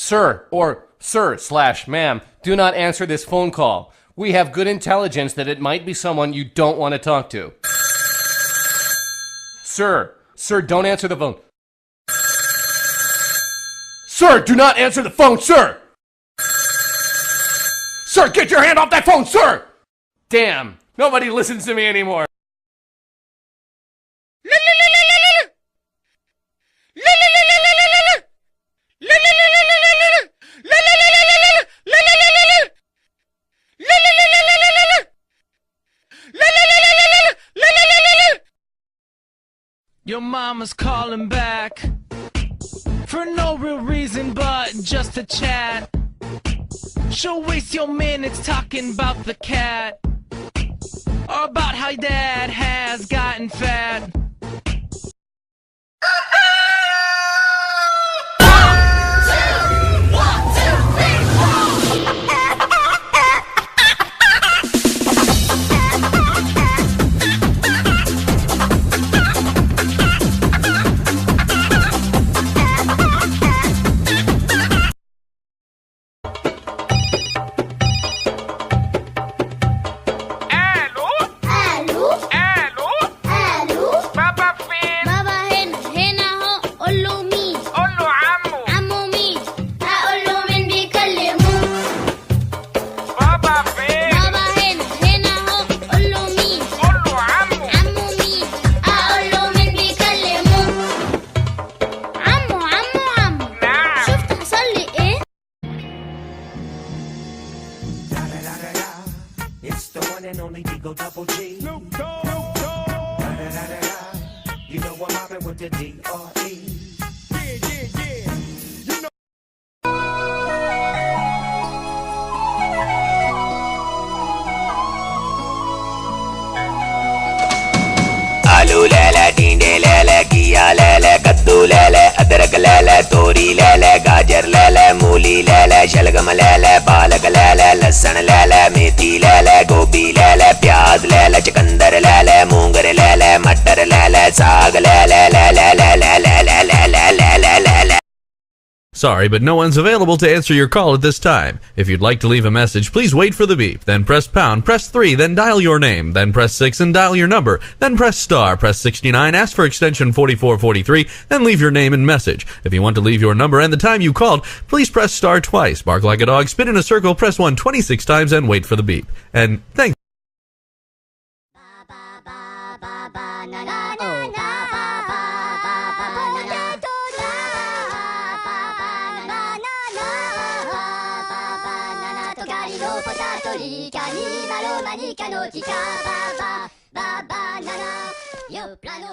Sir or sir/ma'am, do not answer this phone call. We have good intelligence that it might be someone you don't want to talk to. Sir, don't answer the phone. Sir, do not answer the phone, sir! Sir, get your hand off that phone, sir! Damn, nobody listens to me anymore. Your mama's calling back for no real reason but just to chat. She'll waste your minutes talking about the cat or about how your dad has gotten fat. It's the one and only Digo Double G. Snoop Dogg. You know I'm mobbing with the D.R.E. Yeah. You know. आलू ले ले, टींडे ले ले, घिया ले ले, कद्दू ले ले, अदरक ले ले, तोरी ले ले, गाजर ले ले, मूली ले ले, शलगम ले ले, पालक ले ले, लहसुन ले ले, मेथी ले ले, गोभी ले ले, प्याज ले ले, चुकंदर ले ले, मूंगर ले ले, मटर ले ले, साग ले ले ले ले ले ले ले ले ले ले ले ले ले. Sorry, but no one's available to answer your call at this time. If you'd like to leave a message, please wait for the beep, then press pound, press 3, then dial your name, then press 6 and dial your number, then press star, press 69, ask for extension 4443, then leave your name and message. If you want to leave your number and the time you called, please press star twice, bark like a dog, spin in a circle, press 1 26 times, and wait for the beep. And thank Yo plano